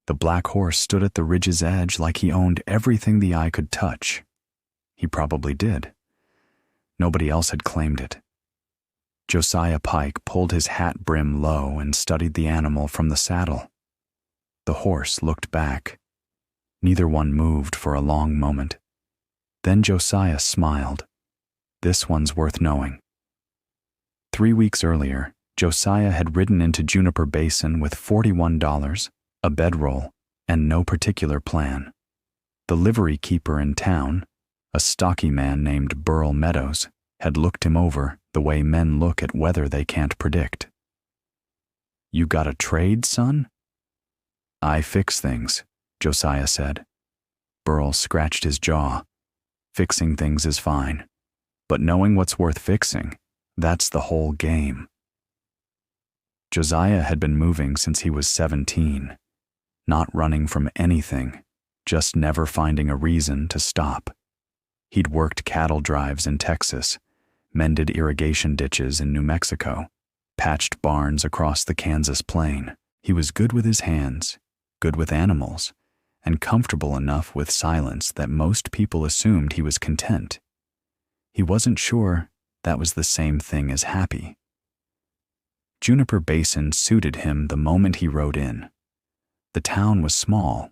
The black horse stood at the ridge's edge like he owned everything the eye could touch. He probably did. Nobody else had claimed it. Josiah Pike pulled his hat brim low and studied the animal from the saddle. The horse looked back. Neither one moved for a long moment. Then Josiah smiled. This one's worth knowing. 3 weeks earlier, Josiah had ridden into Juniper Basin with $41, a bedroll, and no particular plan. The livery keeper in town, a stocky man named Burl Meadows, had looked him over the way men look at weather they can't predict. "You got a trade, son?" "I fix things," Josiah said. Burl scratched his jaw. "Fixing things is fine, but knowing what's worth fixing, that's the whole game." Josiah had been moving since he was 17, not running from anything, just never finding a reason to stop. He'd worked cattle drives in Texas, mended irrigation ditches in New Mexico, patched barns across the Kansas plain. He was good with his hands, good with animals, and comfortable enough with silence that most people assumed he was content. He wasn't sure that was the same thing as happy. Juniper Basin suited him the moment he rode in. The town was small.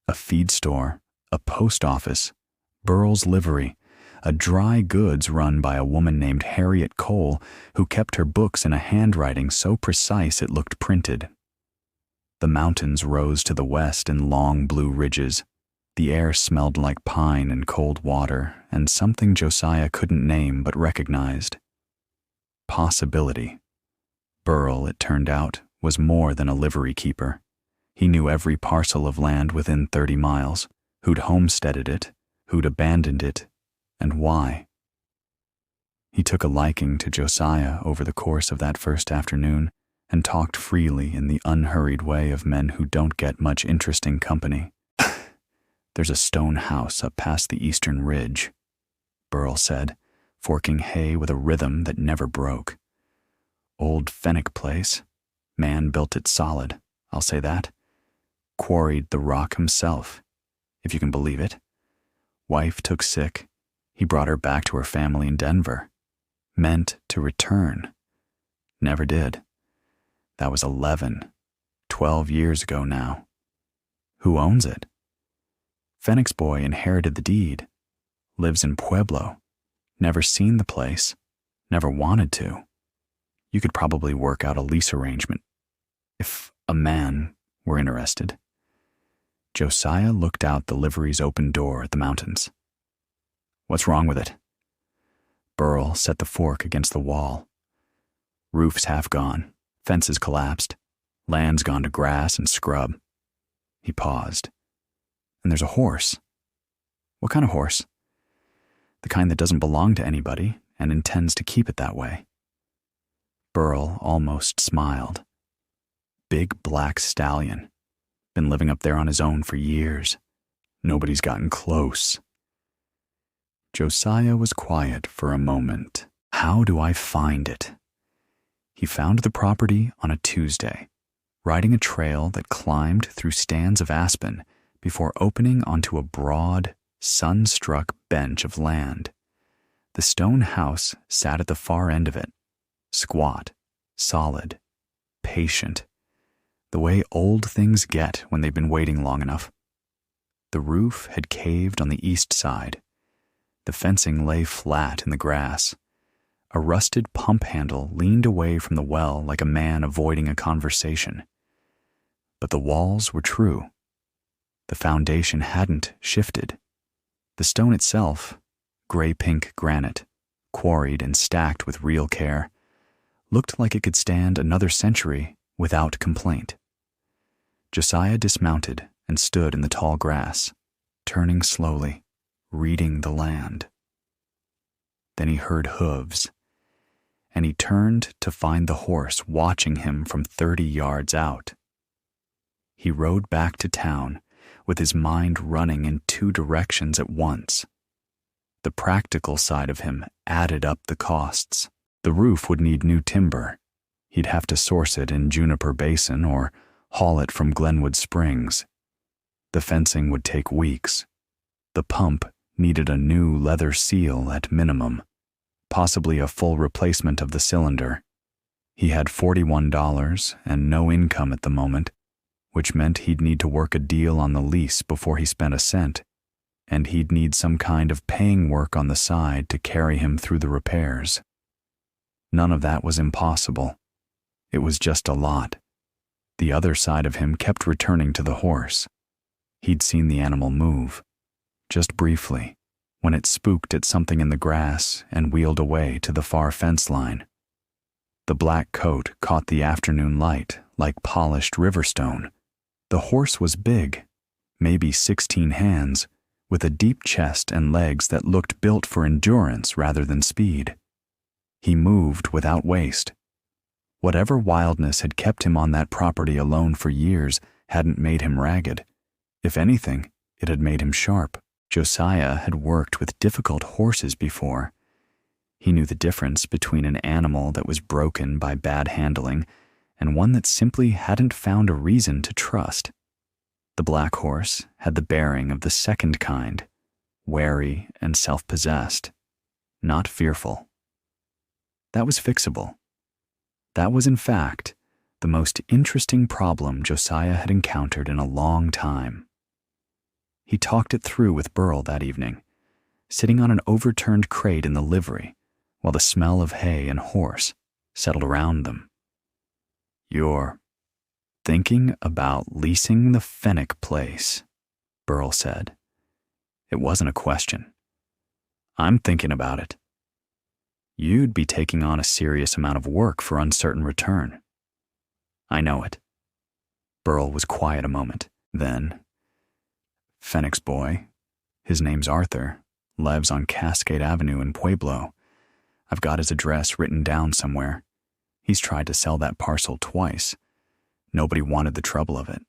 A feed store, a post office, Burl's livery, a dry goods run by a woman named Harriet Cole who kept her books in a handwriting so precise it looked printed. The mountains rose to the west in long blue ridges. The air smelled like pine and cold water and something Josiah couldn't name but recognized. Possibility. Burl, it turned out, was more than a livery keeper. He knew every parcel of land within 30 miles, who'd homesteaded it, who'd abandoned it, and why. He took a liking to Josiah over the course of that first afternoon and talked freely in the unhurried way of men who don't get much interesting company. "There's a stone house up past the eastern ridge," Burl said, forking hay with a rhythm that never broke. "Old Fenick place. Man built it solid, I'll say that. Quarried the rock himself, if you can believe it. Wife took sick. He brought her back to her family in Denver. Meant to return. Never did. That was 12 years ago now. Who owns it? Fenick's boy inherited the deed. Lives in Pueblo. Never seen the place. Never wanted to. You could probably work out a lease arrangement if a man were interested." Josiah looked out the livery's open door at the mountains. "What's wrong with it?" Burl set the fork against the wall. "Roof's half gone, fences collapsed, land's gone to grass and scrub." He paused. "And there's a horse." "What kind of horse?" "The kind that doesn't belong to anybody and intends to keep it that way." Burl almost smiled. "Big black stallion. Been living up there on his own for years. Nobody's gotten close." Josiah was quiet for a moment. How do I find it? He found the property on a Tuesday, riding a trail that climbed through stands of aspen before opening onto a broad, sun-struck bench of land. The stone house sat at the far end of it, squat, solid, patient, the way old things get when they've been waiting long enough. The roof had caved on the east side. The fencing lay flat in the grass. A rusted pump handle leaned away from the well like a man avoiding a conversation. But the walls were true. The foundation hadn't shifted. The stone itself, gray-pink granite, quarried and stacked with real care, looked like it could stand another century without complaint. Josiah dismounted and stood in the tall grass, turning slowly, reading the land. Then he heard hooves, and he turned to find the horse watching him from 30 yards out. He rode back to town with his mind running in 2 directions at once. The practical side of him added up the costs. The roof would need new timber. He'd have to source it in Juniper Basin or haul it from Glenwood Springs. The fencing would take weeks. The pump needed a new leather seal at minimum, possibly a full replacement of the cylinder. He had $41 and no income at the moment, which meant he'd need to work a deal on the lease before he spent a cent, and he'd need some kind of paying work on the side to carry him through the repairs. None of that was impossible. It was just a lot. The other side of him kept returning to the horse. He'd seen the animal move, just briefly, when it spooked at something in the grass and wheeled away to the far fence line. The black coat caught the afternoon light like polished riverstone. The horse was big, maybe 16 hands, with a deep chest and legs that looked built for endurance rather than speed. He moved without waste. Whatever wildness had kept him on that property alone for years hadn't made him ragged. If anything, it had made him sharp. Josiah had worked with difficult horses before. He knew the difference between an animal that was broken by bad handling and one that simply hadn't found a reason to trust. The black horse had the bearing of the second kind, wary and self-possessed, not fearful. That was fixable. That was, in fact, the most interesting problem Josiah had encountered in a long time. He talked it through with Burl that evening, sitting on an overturned crate in the livery, while the smell of hay and horse settled around them. "You're thinking about leasing the Fenick place," Burl said. It wasn't a question. "I'm thinking about it. You'd be taking on a serious amount of work for uncertain return." "I know it." Burl was quiet a moment. Then, "Fenick's boy, his name's Arthur, lives on Cascade Avenue in Pueblo. I've got his address written down somewhere. He's tried to sell that parcel twice. Nobody wanted the trouble of it."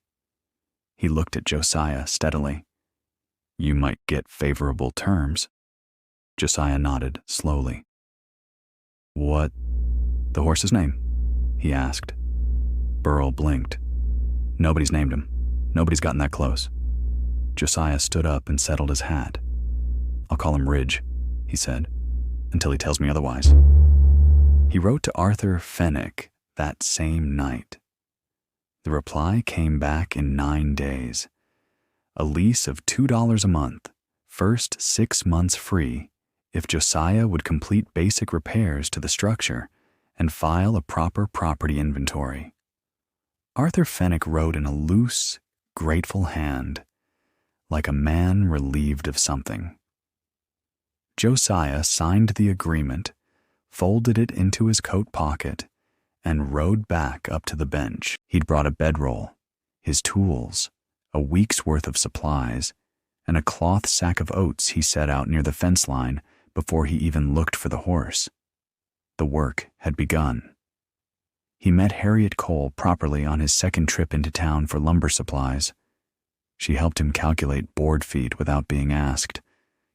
He looked at Josiah steadily. "You might get favorable terms." Josiah nodded slowly. "What the horse's name?" he asked. Burl blinked. "Nobody's named him. Nobody's gotten that close." Josiah stood up and settled his hat. "I'll call him Ridge," he said, "until he tells me otherwise." He wrote to Arthur Fenick that same night. The reply came back in 9 days. A lease of $2 a month, first 6 months free, if Josiah would complete basic repairs to the structure and file a proper property inventory. Arthur Fenick wrote in a loose, grateful hand, like a man relieved of something. Josiah signed the agreement, folded it into his coat pocket, and rode back up to the bench. He'd brought a bedroll, his tools, a week's worth of supplies, and a cloth sack of oats he set out near the fence line before he even looked for the horse. The work had begun. He met Harriet Cole properly on his second trip into town for lumber supplies. She helped him calculate board feet without being asked,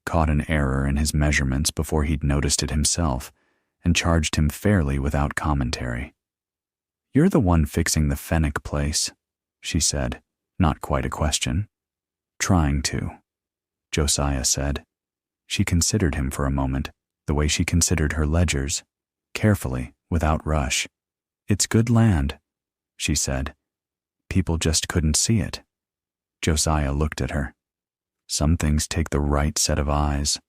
caught an error in his measurements before he'd noticed it himself, and charged him fairly without commentary. "You're the one fixing the Fenick place," she said, not quite a question. "Trying to," Josiah said. She considered him for a moment, the way she considered her ledgers, carefully, without rush. "It's good land," she said. "People just couldn't see it." Josiah looked at her. Some things take the right set of eyes.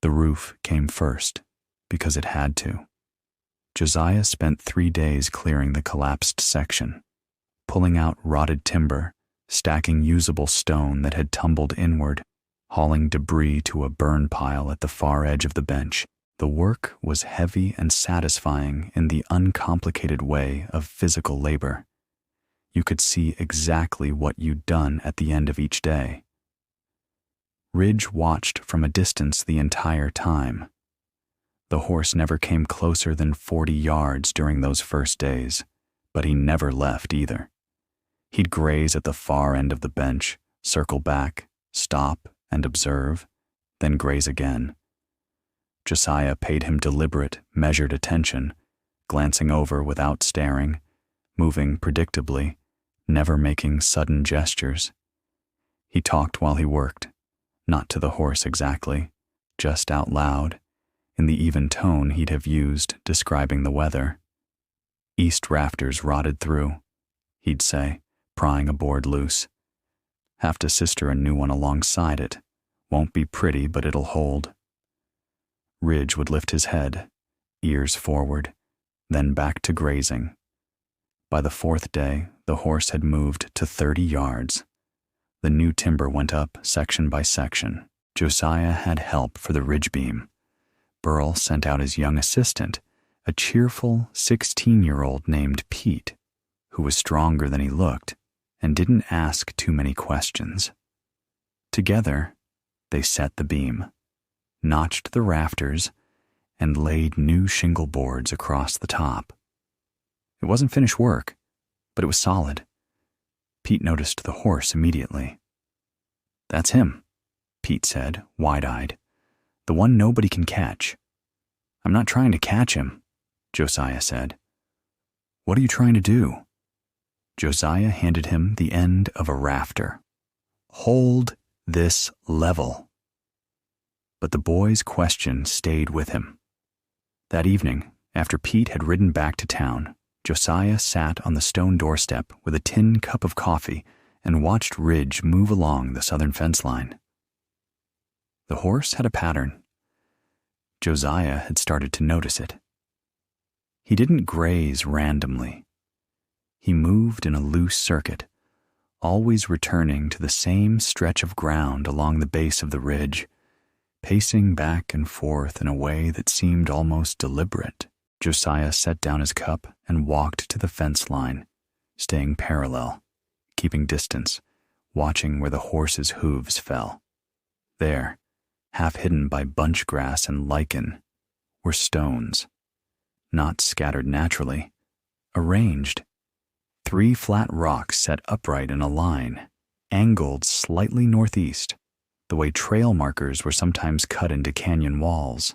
The roof came first, because it had to. Josiah spent 3 days clearing the collapsed section, pulling out rotted timber, stacking usable stone that had tumbled inward, hauling debris to a burn pile at the far edge of the bench. The work was heavy and satisfying in the uncomplicated way of physical labor. You could see exactly what you'd done at the end of each day. Ridge watched from a distance the entire time. The horse never came closer than 40 yards during those first days, but he never left either. He'd graze at the far end of the bench, circle back, stop, and observe, then graze again. Josiah paid him deliberate, measured attention, glancing over without staring, moving predictably, never making sudden gestures. He talked while he worked, not to the horse exactly, just out loud, in the even tone he'd have used describing the weather. "East rafters rotted through," he'd say, prying a board loose. "Have to sister a new one alongside it. Won't be pretty, but it'll hold." Ridge would lift his head, ears forward, then back to grazing. By the fourth day, the horse had moved to 30 yards. The new timber went up section by section. Josiah had help for the ridge beam. Burl sent out his young assistant, a cheerful 16-year-old named Pete, who was stronger than he looked and didn't ask too many questions. Together, they set the beam, notched the rafters, and laid new shingle boards across the top. It wasn't finished work, but it was solid. Pete noticed the horse immediately. "That's him," Pete said, wide-eyed. "The one nobody can catch." "I'm not trying to catch him," Josiah said. "What are you trying to do?" Josiah handed him the end of a rafter. "Hold this level." But the boy's question stayed with him. That evening, after Pete had ridden back to town, Josiah sat on the stone doorstep with a tin cup of coffee and watched Ridge move along the southern fence line. The horse had a pattern. Josiah had started to notice it. He didn't graze randomly. He moved in a loose circuit, always returning to the same stretch of ground along the base of the ridge, pacing back and forth in a way that seemed almost deliberate. Josiah set down his cup and walked to the fence line, staying parallel, keeping distance, watching where the horse's hooves fell. There, half hidden by bunch grass and lichen, were stones, not scattered naturally, arranged. 3 flat rocks set upright in a line, angled slightly northeast, the way trail markers were sometimes cut into canyon walls,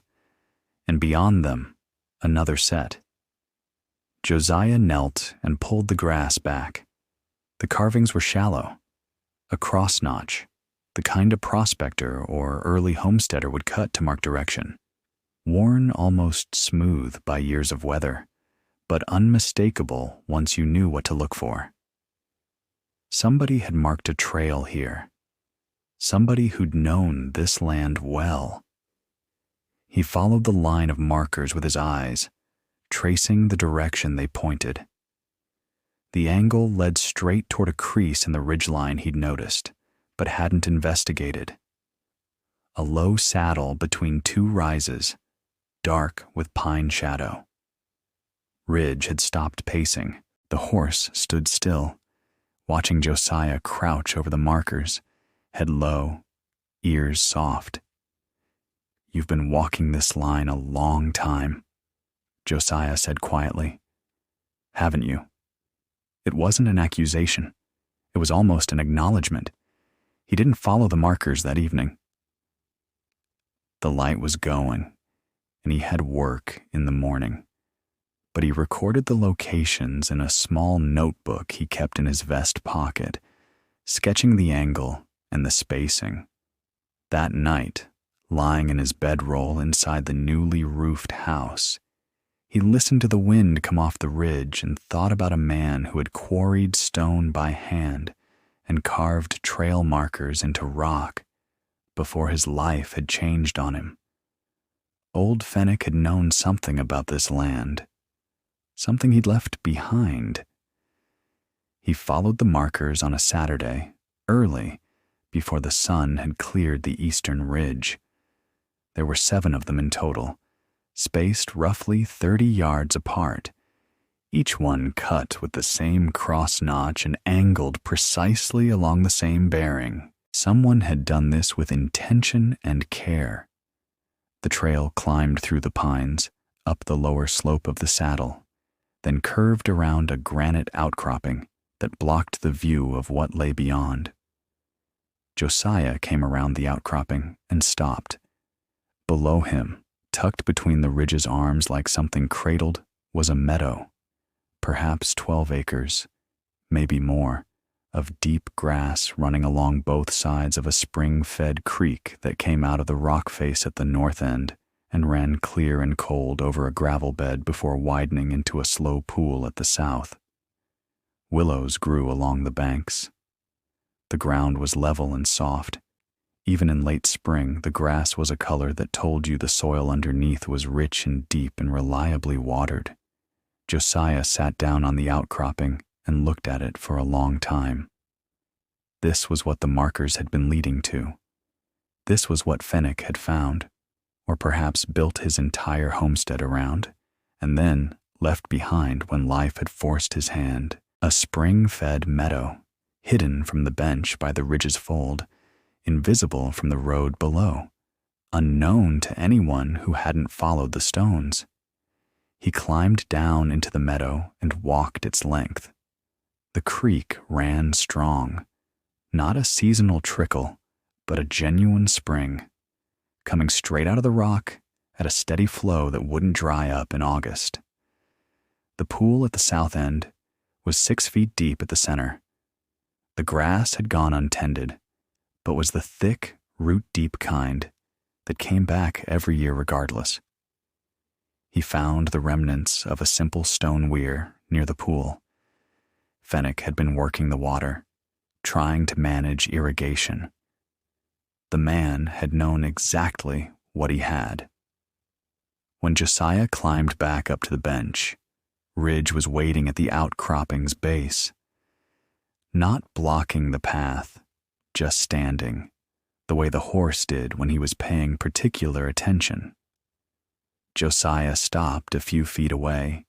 and beyond them, another set. Josiah knelt and pulled the grass back. The carvings were shallow, a cross-notch, the kind a prospector or early homesteader would cut to mark direction, worn almost smooth by years of weather, but unmistakable once you knew what to look for. Somebody had marked a trail here. Somebody who'd known this land well. He followed the line of markers with his eyes, tracing the direction they pointed. The angle led straight toward a crease in the ridgeline he'd noticed, but hadn't investigated. A low saddle between 2 rises, dark with pine shadow. Ridge had stopped pacing. The horse stood still, watching Josiah crouch over the markers, head low, ears soft. "You've been walking this line a long time," Josiah said quietly. "Haven't you?" It wasn't an accusation. It was almost an acknowledgement. He didn't follow the markers that evening. The light was going, and he had work in the morning. But he recorded the locations in a small notebook he kept in his vest pocket, sketching the angle and the spacing. That night, lying in his bedroll inside the newly roofed house, he listened to the wind come off the ridge and thought about a man who had quarried stone by hand and carved trail markers into rock before his life had changed on him. Old Fenick had known something about this land, something he'd left behind. He followed the markers on a Saturday, early, before the sun had cleared the eastern ridge. There were 7 of them in total, spaced roughly 30 yards apart, each one cut with the same cross-notch and angled precisely along the same bearing. Someone had done this with intention and care. The trail climbed through the pines, up the lower slope of the saddle, then curved around a granite outcropping that blocked the view of what lay beyond. Josiah came around the outcropping and stopped. Below him, tucked between the ridge's arms like something cradled, was a meadow, perhaps 12 acres, maybe more, of deep grass running along both sides of a spring-fed creek that came out of the rock face at the north end and ran clear and cold over a gravel bed before widening into a slow pool at the south. Willows grew along the banks. The ground was level and soft. Even in late spring, the grass was a color that told you the soil underneath was rich and deep and reliably watered. Josiah sat down on the outcropping and looked at it for a long time. This was what the markers had been leading to. This was what Fenick had found, or perhaps built his entire homestead around, and then left behind when life had forced his hand. A spring-fed meadow, hidden from the bench by the ridge's fold, invisible from the road below, unknown to anyone who hadn't followed the stones. He climbed down into the meadow and walked its length. The creek ran strong, not a seasonal trickle, but a genuine spring, coming straight out of the rock at a steady flow that wouldn't dry up in August. The pool at the south end was 6 feet deep at the center. The grass had gone untended, but was the thick, root-deep kind that came back every year regardless. He found the remnants of a simple stone weir near the pool. Fenick had been working the water, trying to manage irrigation. The man had known exactly what he had. When Josiah climbed back up to the bench, Ridge was waiting at the outcropping's base, not blocking the path, just standing, the way the horse did when he was paying particular attention. Josiah stopped a few feet away.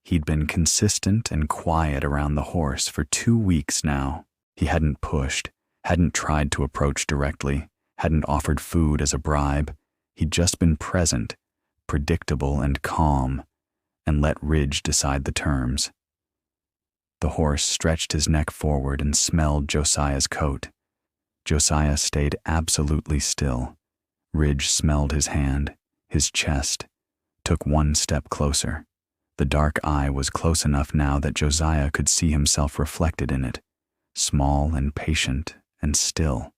He'd been consistent and quiet around the horse for 2 weeks now. He hadn't pushed, hadn't tried to approach directly, hadn't offered food as a bribe. He'd just been present, predictable and calm, and let Ridge decide the terms. The horse stretched his neck forward and smelled Josiah's coat. Josiah stayed absolutely still. Ridge smelled his hand, his chest, took 1 step closer. The dark eye was close enough now that Josiah could see himself reflected in it, small and patient and still.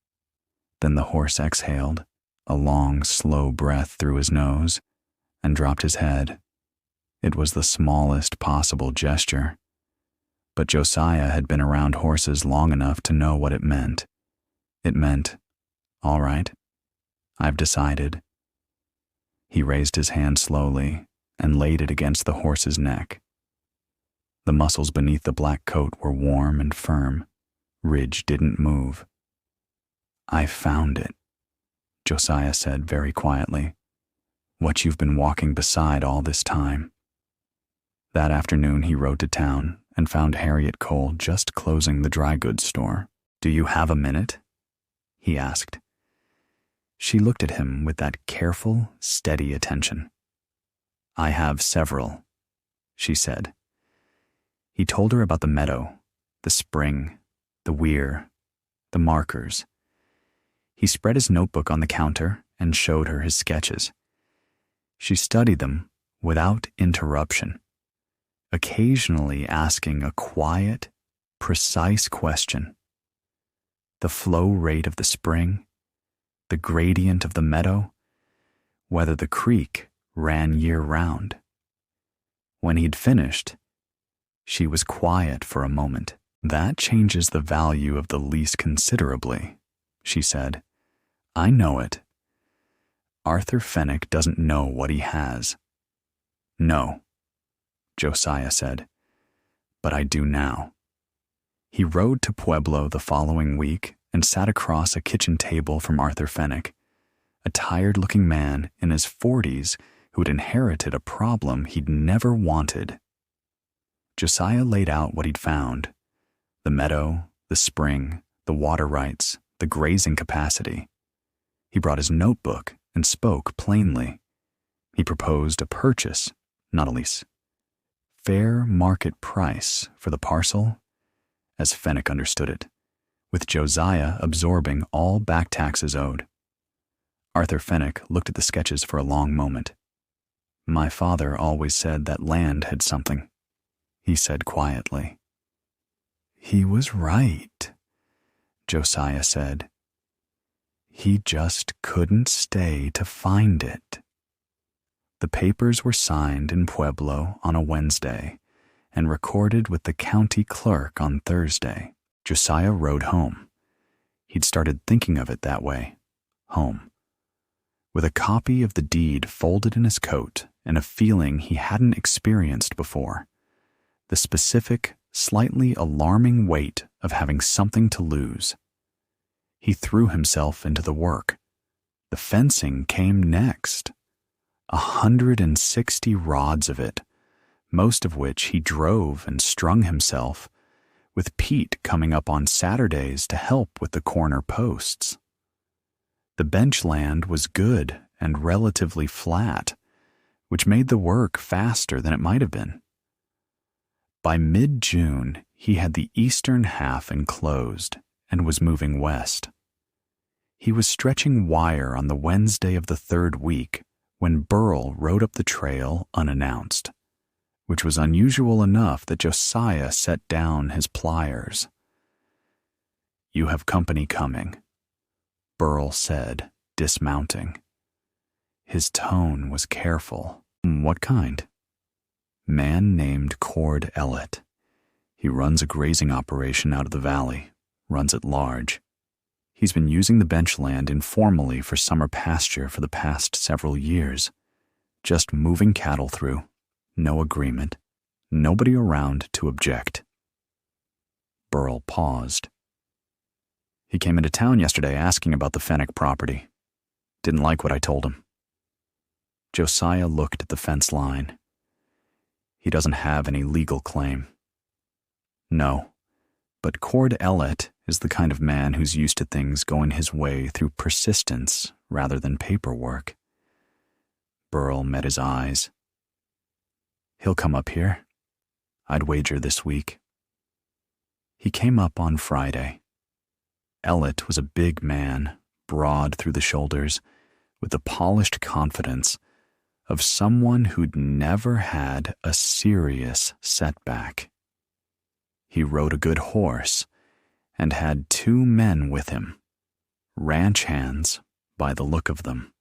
Then the horse exhaled, a long, slow breath through his nose, and dropped his head. It was the smallest possible gesture, but Josiah had been around horses long enough to know what it meant. It meant, "All right, I've decided." He raised his hand slowly and laid it against the horse's neck. The muscles beneath the black coat were warm and firm. Ridge didn't move. "I found it," Josiah said very quietly. "What you've been walking beside all this time." That afternoon he rode to town and found Harriet Cole just closing the dry goods store. "Do you have a minute?" he asked. She looked at him with that careful, steady attention. "I have several," she said. He told her about the meadow, the spring, the weir, the markers. He spread his notebook on the counter and showed her his sketches. She studied them without interruption, occasionally asking a quiet, precise question. The flow rate of the spring, the gradient of the meadow, whether the creek ran year-round. When he'd finished, she was quiet for a moment. "That changes the value of the lease considerably," she said. "I know it. Arthur Fenick doesn't know what he has." "No," Josiah said, "but I do now." He rode to Pueblo the following week and sat across a kitchen table from Arthur Fenick, a tired-looking man in his 40s who'd inherited a problem he'd never wanted. Josiah laid out what he'd found: the meadow, the spring, the water rights, the grazing capacity. He brought his notebook and spoke plainly. He proposed a purchase, not a lease. Fair market price for the parcel, as Fenick understood it, with Josiah absorbing all back taxes owed. Arthur Fenick looked at the sketches for a long moment. "My father always said that land had something," he said quietly. He was right, Josiah said. He just couldn't stay to find it. The papers were signed in Pueblo on a Wednesday and recorded with the county clerk on Thursday. Josiah rode home. He'd started thinking of it that way, home, with a copy of the deed folded in his coat and a feeling he hadn't experienced before, the specific, slightly alarming weight of having something to lose. He threw himself into the work. The fencing came next. 160 rods of it, most of which he drove and strung himself, with Pete coming up on Saturdays to help with the corner posts. The bench land was good and relatively flat, which made the work faster than it might have been. By mid-June, he had the eastern half enclosed and was moving west. He was stretching wire on the Wednesday of the third week when Burl rode up the trail unannounced, which was unusual enough that Josiah set down his pliers. "You have company coming," Burl said, dismounting. His tone was careful. "What kind?" "Man named Cord Ellett. He runs a grazing operation out of the valley, runs it large. He's been using the bench land informally for summer pasture for the past several years, just moving cattle through, no agreement, nobody around to object." Burl paused. "He came into town yesterday asking about the Fenick property. Didn't like what I told him." Josiah looked at the fence line. "He doesn't have any legal claim." "No, but Cord Ellett is the kind of man who's used to things going his way through persistence rather than paperwork." Burl met his eyes. "He'll come up here. I'd wager this week." He came up on Friday. Ellett was a big man, broad through the shoulders, with the polished confidence of someone who'd never had a serious setback. He rode a good horse and had 2 men with him, ranch hands by the look of them,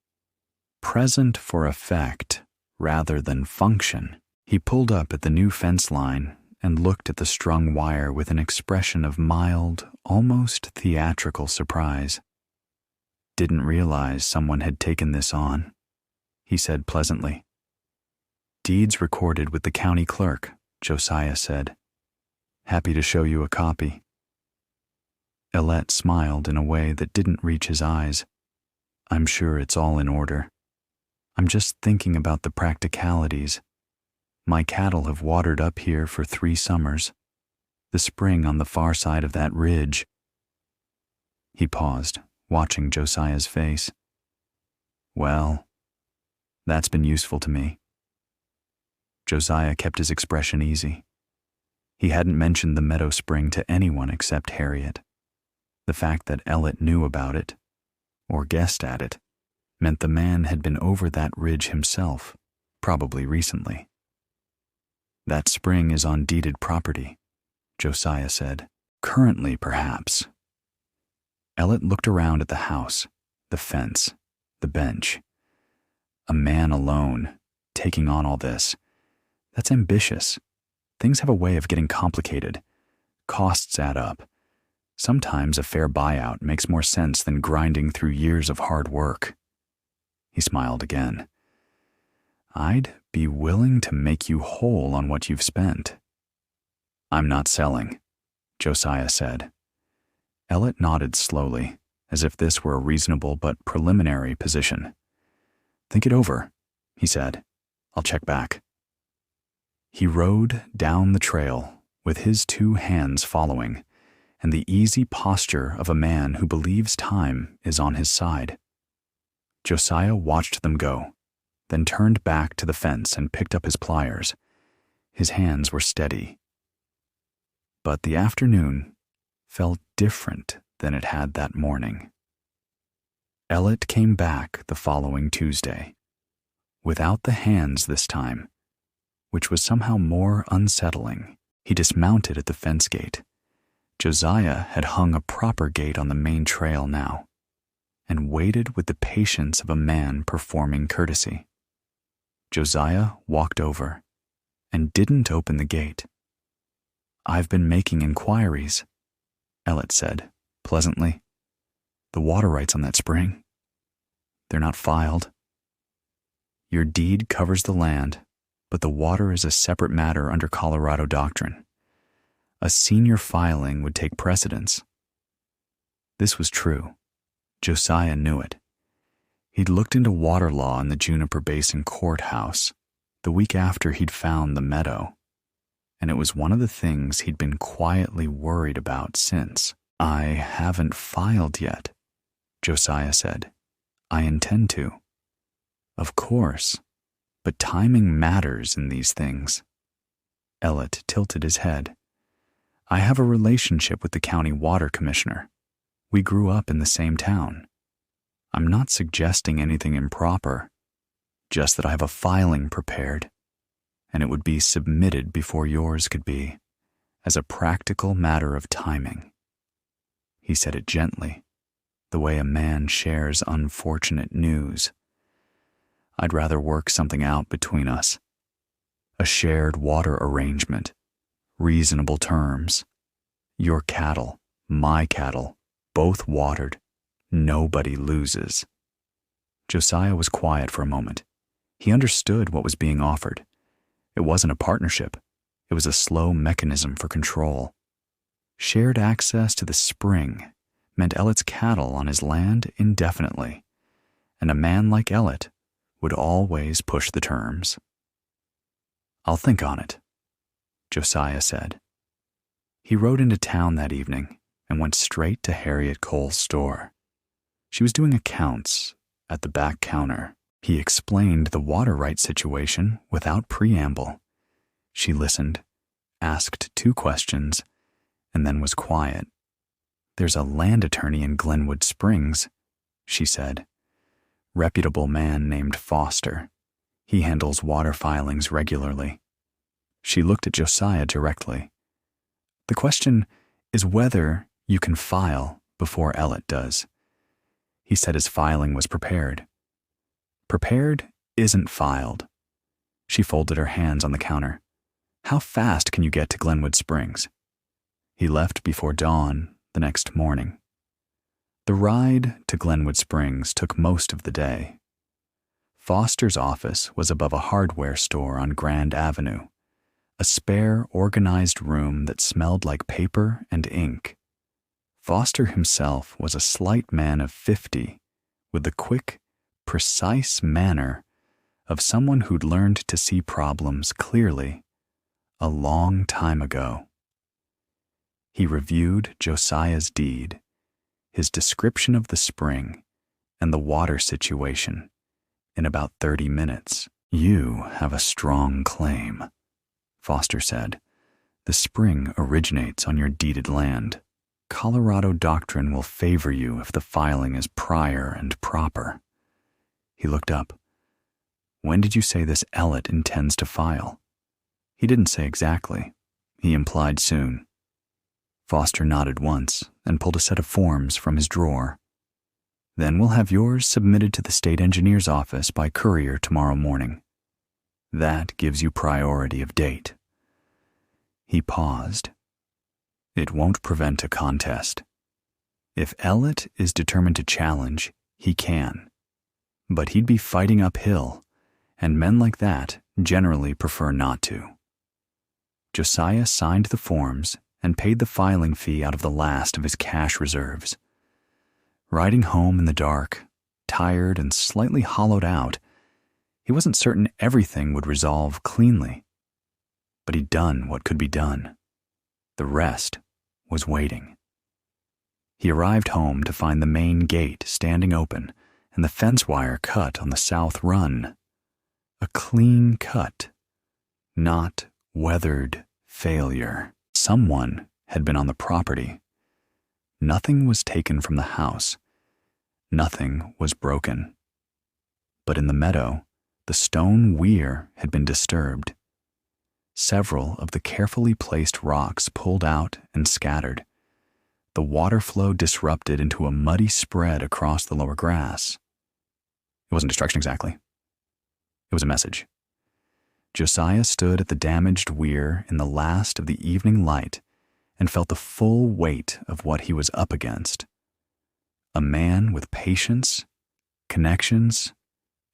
present for effect rather than function. He pulled up at the new fence line and looked at the strung wire with an expression of mild, almost theatrical surprise. "Didn't realize someone had taken this on," he said pleasantly. "Deeds recorded with the county clerk," Josiah said. "Happy to show you a copy." Ellett smiled in a way that didn't reach his eyes. "I'm sure it's all in order. I'm just thinking about the practicalities. My cattle have watered up here for 3 summers. The spring on the far side of that ridge." He paused, watching Josiah's face. "Well, that's been useful to me." Josiah kept his expression easy. He hadn't mentioned the meadow spring to anyone except Harriet. The fact that Ellett knew about it, or guessed at it, meant the man had been over that ridge himself, probably recently. "That spring is on deeded property," Josiah said. "Currently, perhaps." Ellett looked around at the house, the fence, the bench. A man alone, taking on all this. That's ambitious. Things have a way of getting complicated. Costs add up. Sometimes a fair buyout makes more sense than grinding through years of hard work. He smiled again. "I'd be willing to make you whole on what you've spent." "I'm not selling," Josiah said. Ellett nodded slowly, as if this were a reasonable but preliminary position. "Think it over," he said. "I'll check back." He rode down the trail, with his 2 hands following, and the easy posture of a man who believes time is on his side. Josiah watched them go, then turned back to the fence and picked up his pliers. His hands were steady. But the afternoon felt different than it had that morning. Ellett came back the following Tuesday, without the hands this time, which was somehow more unsettling. He dismounted at the fence gate, Josiah had hung a proper gate on the main trail now, and waited with the patience of a man performing courtesy. Josiah walked over and didn't open the gate. "I've been making inquiries," Ellett said, pleasantly. "The water rights on that spring, they're not filed. Your deed covers the land, but the water is a separate matter under Colorado doctrine. A senior filing would take precedence." This was true. Josiah knew it. He'd looked into water law in the Juniper Basin courthouse the week after he'd found the meadow, and it was one of the things he'd been quietly worried about since. "I haven't filed yet," Josiah said. "I intend to." "Of course, but timing matters in these things." Ellett tilted his head. "I have a relationship with the county water commissioner. We grew up in the same town. I'm not suggesting anything improper, just that I have a filing prepared, and it would be submitted before yours could be, as a practical matter of timing." He said it gently, the way a man shares unfortunate news. "I'd rather work something out between us. A shared water arrangement, reasonable terms. Your cattle, my cattle, both watered. Nobody loses." Josiah was quiet for a moment. He understood what was being offered. It wasn't a partnership. It was a slow mechanism for control. Shared access to the spring meant Ellett's cattle on his land indefinitely, and a man like Ellett would always push the terms. "I'll think on it," Josiah said. He rode into town that evening and went straight to Harriet Cole's store. She was doing accounts at the back counter. He explained the water rights situation without preamble. She listened, asked 2 questions, and then was quiet. "There's a land attorney in Glenwood Springs," she said. "Reputable man named Foster. He handles water filings regularly." She looked at Josiah directly. "The question is whether you can file before Ellett does." He said his filing was prepared. "Prepared isn't filed." She folded her hands on the counter. "How fast can you get to Glenwood Springs?" He left before dawn the next morning. The ride to Glenwood Springs took most of the day. Foster's office was above a hardware store on Grand Avenue, a spare, organized room that smelled like paper and ink. Foster himself was a slight man of 50, with the quick, precise manner of someone who'd learned to see problems clearly a long time ago. He reviewed Josiah's deed, his description of the spring, and the water situation in about 30 minutes. "You have a strong claim," Foster said. "The spring originates on your deeded land. Colorado doctrine will favor you if the filing is prior and proper." He looked up. "When did you say this Ellett intends to file?" He didn't say exactly. He implied soon. Foster nodded once and pulled a set of forms from his drawer. "Then we'll have yours submitted to the state engineer's office by courier tomorrow morning. That gives you priority of date." He paused. "It won't prevent a contest. If Ellett is determined to challenge, he can. But he'd be fighting uphill, and men like that generally prefer not to." Josiah signed the forms and paid the filing fee out of the last of his cash reserves. Riding home in the dark, tired and slightly hollowed out, he wasn't certain everything would resolve cleanly. But he'd done what could be done. The rest was waiting. He arrived home to find the main gate standing open and the fence wire cut on the south run. A clean cut, not weathered failure. Someone had been on the property. Nothing was taken from the house. Nothing was broken. But in the meadow, the stone weir had been disturbed. Several of the carefully placed rocks pulled out and scattered, the water flow disrupted into a muddy spread across the lower grass. It wasn't destruction exactly. It was a message. Josiah stood at the damaged weir in the last of the evening light and felt the full weight of what he was up against. A man with patience, connections,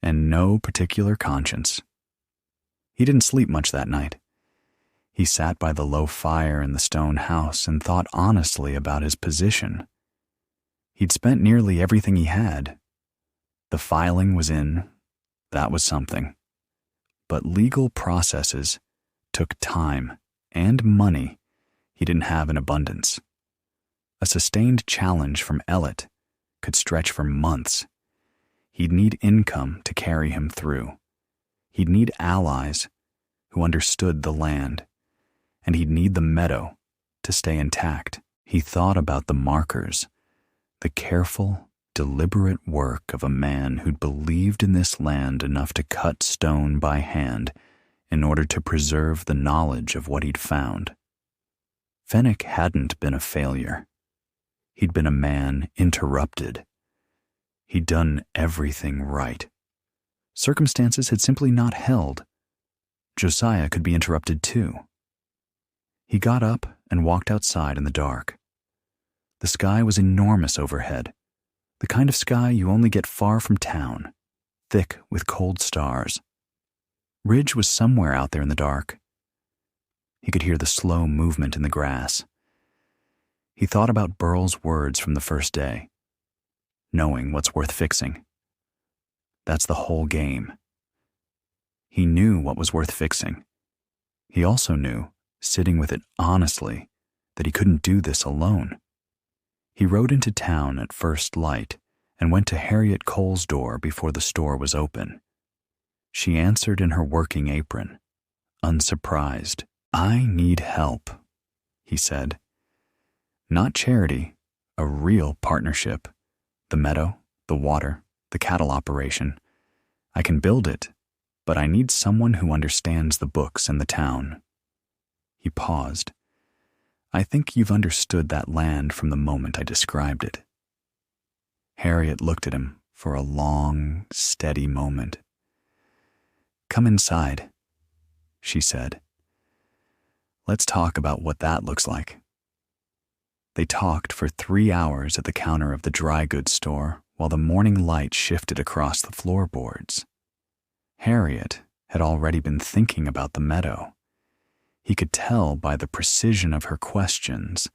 and no particular conscience. He didn't sleep much that night. He sat by the low fire in the stone house and thought honestly about his position. He'd spent nearly everything he had. The filing was in. That was something. But legal processes took time and money he didn't have in abundance. A sustained challenge from Elliot could stretch for months. He'd need income to carry him through. He'd need allies who understood the land, and he'd need the meadow to stay intact. He thought about the markers, the careful, deliberate work of a man who'd believed in this land enough to cut stone by hand in order to preserve the knowledge of what he'd found. Fenick hadn't been a failure. He'd been a man interrupted. He'd done everything right. Circumstances had simply not held. Josiah could be interrupted too. He got up and walked outside in the dark. The sky was enormous overhead, the kind of sky you only get far from town, thick with cold stars. Ridge was somewhere out there in the dark. He could hear the slow movement in the grass. He thought about Burl's words from the first day. Knowing what's worth fixing. That's the whole game. He knew what was worth fixing. He also knew, sitting with it honestly, that he couldn't do this alone. He rode into town at first light and went to Harriet Cole's door before the store was open. She answered in her working apron, unsurprised. "I need help," he said. Not charity, a real partnership. The meadow, the water, the cattle operation. I can build it, but I need someone who understands the books and the town. He paused. I think you've understood that land from the moment I described it. Harriet looked at him for a long, steady moment. "Come inside," she said. "Let's talk about what that looks like." They talked for 3 hours at the counter of the dry goods store while the morning light shifted across the floorboards. Harriet had already been thinking about the meadow. He could tell by the precision of her questions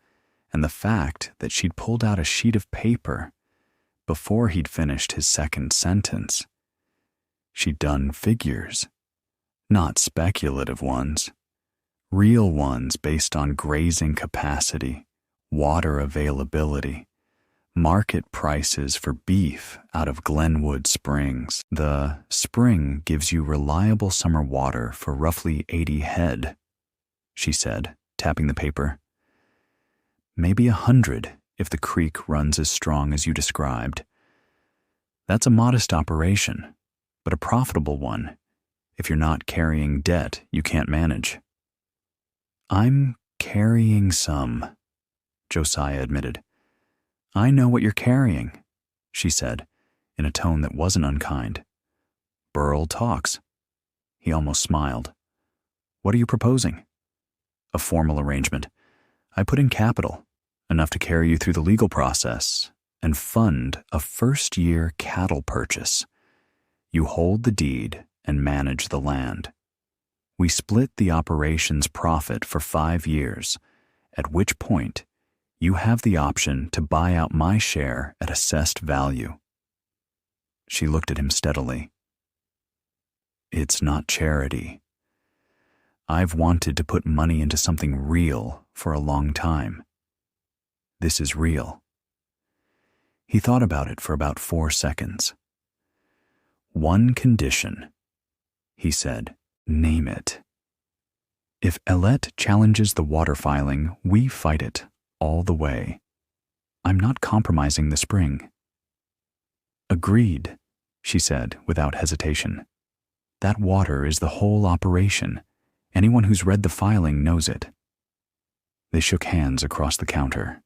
and the fact that she'd pulled out a sheet of paper before he'd finished his second sentence. She'd done figures, not speculative ones, real ones based on grazing capacity, water availability, market prices for beef out of Glenwood Springs. The spring gives you reliable summer water for roughly 80 head, she said, tapping the paper. Maybe 100 if the creek runs as strong as you described. That's a modest operation, but a profitable one if you're not carrying debt you can't manage. "I'm carrying some," Josiah admitted. "I know what you're carrying," she said, in a tone that wasn't unkind. "Burl talks." He almost smiled. "What are you proposing?" "A formal arrangement. I put in capital, enough to carry you through the legal process, and fund a first-year cattle purchase. You hold the deed and manage the land. We split the operation's profit for 5 years, at which point you have the option to buy out my share at assessed value." She looked at him steadily. "It's not charity. I've wanted to put money into something real for a long time. This is real." He thought about it for about 4 seconds. "One condition," he said. "Name it." "If Elliot challenges the water filing, we fight it all the way. I'm not compromising the spring." "Agreed," she said without hesitation. "That water is the whole operation. Anyone who's read the filing knows it." They shook hands across the counter.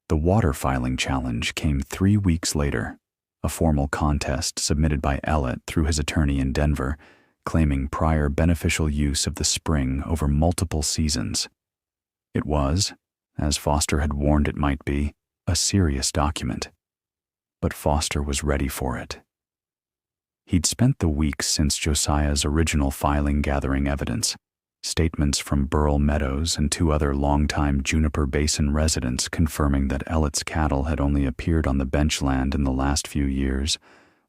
The water filing challenge came 3 weeks later, a formal contest submitted by Ellett through his attorney in Denver, claiming prior beneficial use of the spring over multiple seasons. It was, as Foster had warned it might be, a serious document. But Foster was ready for it. He'd spent the weeks since Josiah's original filing gathering evidence, statements from Burl Meadows and 2 other longtime Juniper Basin residents confirming that Ellett's cattle had only appeared on the benchland in the last few years,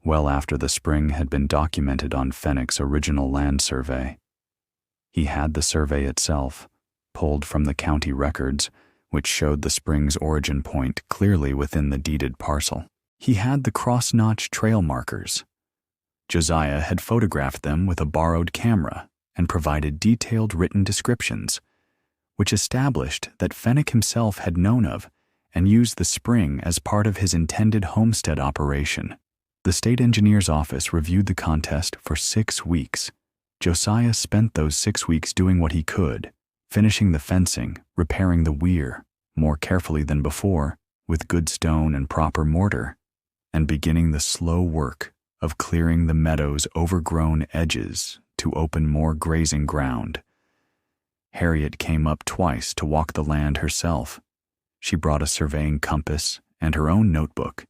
well after the spring had been documented on Fenick's original land survey. He had the survey itself, pulled from the county records, which showed the spring's origin point clearly within the deeded parcel. He had the cross-notch trail markers. Josiah had photographed them with a borrowed camera and provided detailed written descriptions, which established that Fenick himself had known of and used the spring as part of his intended homestead operation. The state engineer's office reviewed the contest for 6 weeks. Josiah spent those 6 weeks doing what he could, finishing the fencing, repairing the weir, more carefully than before, with good stone and proper mortar, and beginning the slow work of clearing the meadow's overgrown edges to open more grazing ground. Harriet came up twice to walk the land herself. She brought a surveying compass and her own notebook,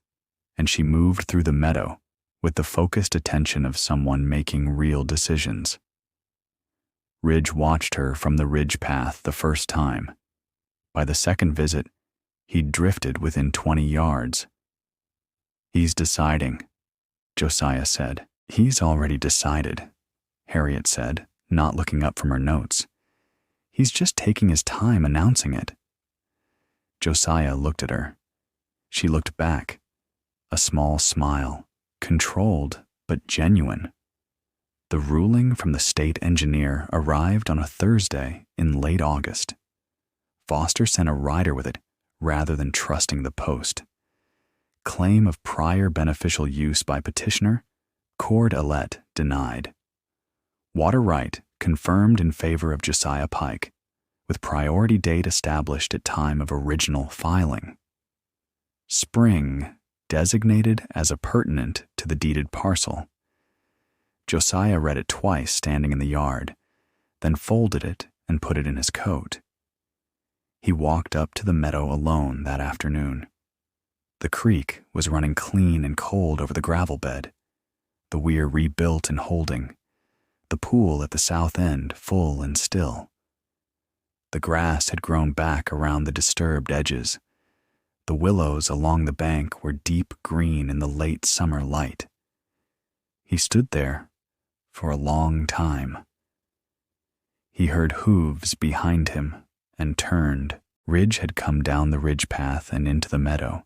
and she moved through the meadow with the focused attention of someone making real decisions. Ridge watched her from the ridge path the first time. By the second visit, he'd drifted within 20 yards. "He's deciding," Josiah said. "He's already decided," Harriet said, not looking up from her notes. "He's just taking his time announcing it." Josiah looked at her. She looked back, a small smile, controlled but genuine. The ruling from the state engineer arrived on a Thursday in late August. Foster sent a rider with it rather than trusting the post. Claim of prior beneficial use by petitioner, Cord Ellett denied. Water right confirmed in favor of Josiah Pike, with priority date established at time of original filing. Spring designated as appurtenant to the deeded parcel. Josiah read it twice standing in the yard, then folded it and put it in his coat. He walked up to the meadow alone that afternoon. The creek was running clean and cold over the gravel bed, the weir rebuilt and holding, the pool at the south end full and still. The grass had grown back around the disturbed edges. The willows along the bank were deep green in the late summer light. He stood there for a long time. He heard hooves behind him and turned. Ridge had come down the ridge path and into the meadow,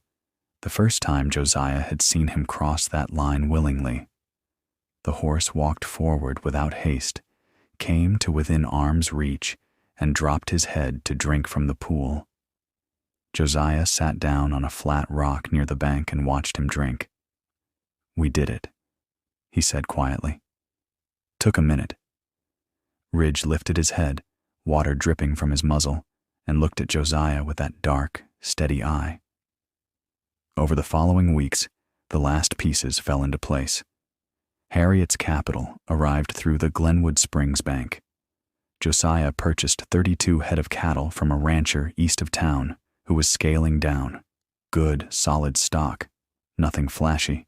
the first time Josiah had seen him cross that line willingly. The horse walked forward without haste, came to within arm's reach, and dropped his head to drink from the pool. Josiah sat down on a flat rock near the bank and watched him drink. "We did it," he said quietly. "Took a minute." Ridge lifted his head, water dripping from his muzzle, and looked at Josiah with that dark, steady eye. Over the following weeks, the last pieces fell into place. Harriet's capital arrived through the Glenwood Springs Bank. Josiah purchased 32 head of cattle from a rancher east of town who was scaling down. Good, solid stock, nothing flashy.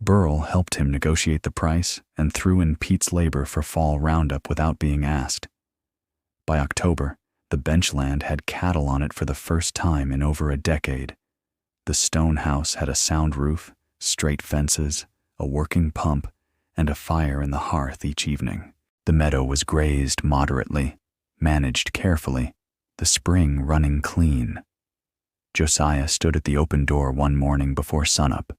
Burl helped him negotiate the price and threw in Pete's labor for fall roundup without being asked. By October, the benchland had cattle on it for the first time in over a decade. The stone house had a sound roof, straight fences, a working pump, and a fire in the hearth each evening. The meadow was grazed moderately, managed carefully, the spring running clean. Josiah stood at the open door one morning before sunup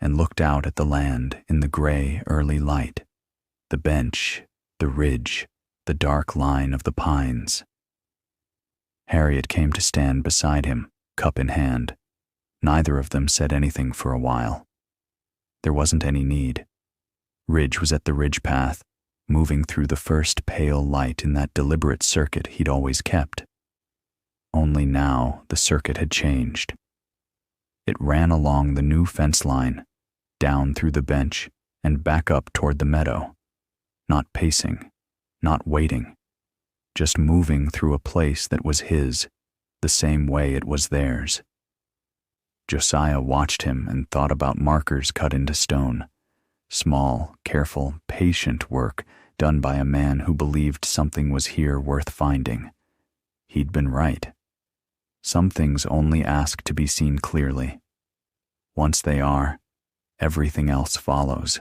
and looked out at the land in the gray early light, the bench, the ridge, the dark line of the pines. Harriet came to stand beside him, cup in hand. Neither of them said anything for a while. There wasn't any need. Ridge was at the ridge path, moving through the first pale light in that deliberate circuit he'd always kept. Only now the circuit had changed. It ran along the new fence line, down through the bench, and back up toward the meadow. Not pacing, not waiting, just moving through a place that was his, the same way it was theirs. Josiah watched him and thought about markers cut into stone. Small, careful, patient work done by a man who believed something was here worth finding. He'd been right. Some things only ask to be seen clearly. Once they are, everything else follows.